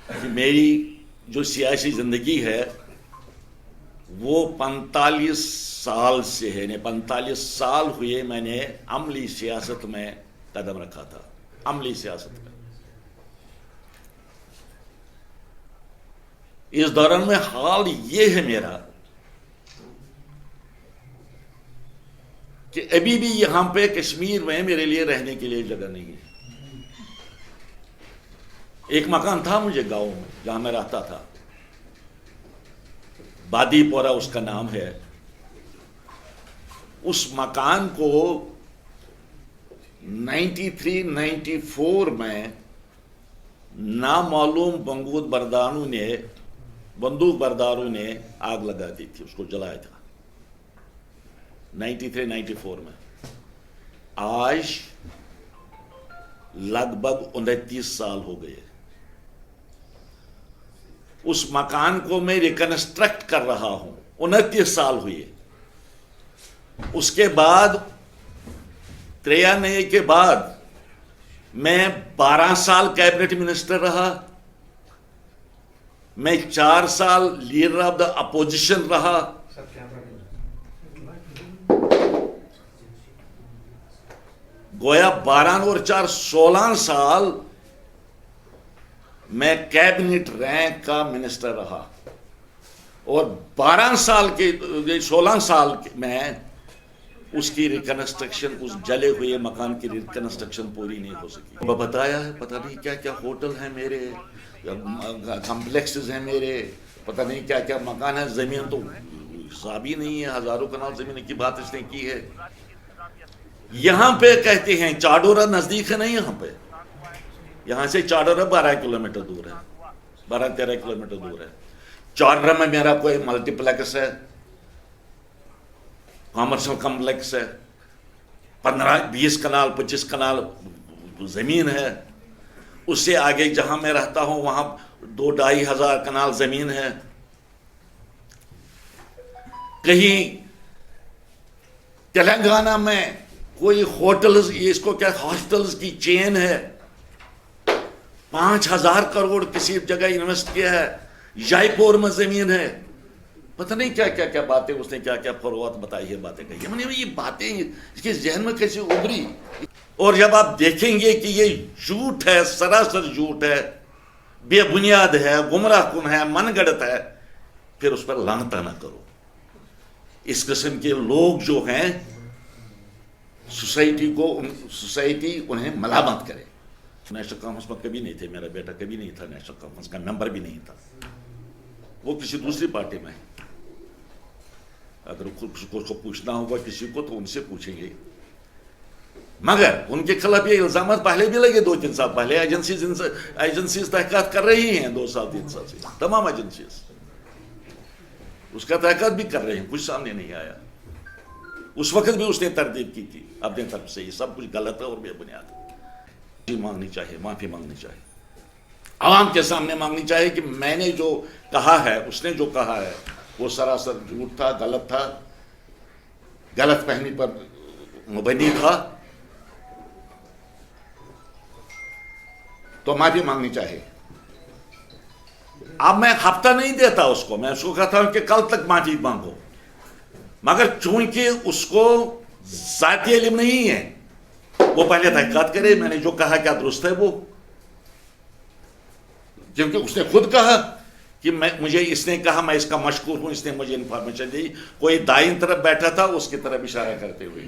کہ میری جو سیاسی زندگی ہے وہ 45 سال سے ہے، 45 سال ہوئے میں نے عملی سیاست میں قدم رکھا تھا، عملی سیاست میں۔ اس دوران میں حال یہ ہے میرا کہ ابھی بھی یہاں پہ کشمیر میں میرے لیے رہنے کے لیے جگہ نہیں ہے۔ ایک مکان تھا مجھے گاؤں میں جہاں میں رہتا تھا، بادی پورا اس کا نام ہے۔ اس مکان کو 93-94 میں نامعلوم بندوق برداروں نے آگ لگا دی تھی، اس کو جلایا تھا 93-94 میں۔ آج لگ بھگ 29 سال ہو گئے۔ اس مکان کو میں ریکنسٹرکٹ کر رہا ہوں، 29 سال ہوئے۔ اس کے بعد 93 کے بعد میں 12 سال کیبنٹ منسٹر رہا، میں 4 سال لیڈر آف دا اپوزیشن رہا، گویا 12 اور 4 16 سال میں کیبنٹ رینک کا منسٹر رہا، اور 12 سال کے 16 سال میں اس کی ریکنسٹرکشن، اس جلے ہوئے مکان کی ریکنسٹرکشن پوری نہیں ہو سکی۔ بتایا ہے پتہ نہیں کیا کیا ہوٹل ہیں میرے، کمپلیکسز ہیں میرے، پتہ نہیں کیا کیا مکان ہے، زمین تو حساب ہی نہیں ہے، ہزاروں کنال زمین کی بات اس نے کی ہے۔ یہاں پہ کہتے ہیں چاڈورا نزدیک ہے نہیں، یہاں سے چاڈورا 12 کلومیٹر دور ہے، 12-13 کلومیٹر دور ہے۔ چاڈورا میں میرا کوئی ملٹی پلیکس ہے، کامرشل کمپلیکس ہے، 15-20 کنال 25 کنال زمین ہے۔ اس سے آگے جہاں میں رہتا ہوں وہاں 2-2.5 ہزار کنال زمین ہے۔ کہیں تلنگانہ میں کوئی ہوٹلز، اس کو کیا ہاسٹلز کی چین ہے، 5,000 کروڑ کسی جگہ انویسٹ کیا ہے۔ جے پور میں زمین ہے، پتہ نہیں کیا کیا کیا باتیں اس نے کیا کیا فروغات بتائی ہے، باتیں کہی ہے۔ میں نے یہ باتیں اس کے ذہن میں کیسے ابھری؟ اور جب آپ دیکھیں گے کہ یہ جھوٹ ہے، سراسر جھوٹ ہے، بے بنیاد ہے، گمراہ کن ہے، من گڑت ہے، پھر اس پر لانتہ نہ کرو۔ اس قسم کے لوگ جو ہیں سوسائٹی انہیں ملامت کرے۔ نیشنل کانفرنس میں کبھی نہیں تھے، میرا بیٹا کبھی نہیں تھا، نیشنل کانفرنس کا ممبر بھی نہیں تھا، وہ کسی دوسری پارٹی میں ہے۔ اگر اس کو پوچھنا ہوگا کسی کو تو ان سے پوچھیں گے، مگر ان کے خلاف یہ الزامات پہلے بھی لگے 2-3 سال پہلے۔ ایجنسیز تحقیقات کر رہی ہیں 2-3 سال سے، تمام ایجنسیز اس کا تحقیقات بھی کر رہے ہیں، کچھ سامنے نہیں آیا۔ اس وقت بھی اس نے تردید کی تھی اپنے طرف سے، یہ سب کچھ غلط ہے اور بے بنیاد ہے۔ مانگنی چاہیے، معافی مانگنی چاہیے، عوام کے سامنے مانگنی چاہیے کہ میں نے جو کہا ہے، اس نے جو کہا ہے وہ سراسر جھوٹ تھا، غلط تھا، غلط فہمی پر مبنی تھا، تو معافی مانگنی چاہیے۔ اب میں ہفتہ نہیں دیتا اس کو، میں اس کو کہتا ہوں کہ کل تک معافی مانگو، مگر چونکہ اس کو ذاتی علم نہیں ہے، وہ پہلے تحقیقات کرے میں نے جو کہا کیا درست ہے وہ، کیونکہ اس نے خود کہا کہ مجھے اس نے کہا میں اس کا مشکور ہوں، اس نے مجھے انفارمیشن دی، کوئی دائیں طرف بیٹھا تھا اس کی طرف اشارہ کرتے ہوئے۔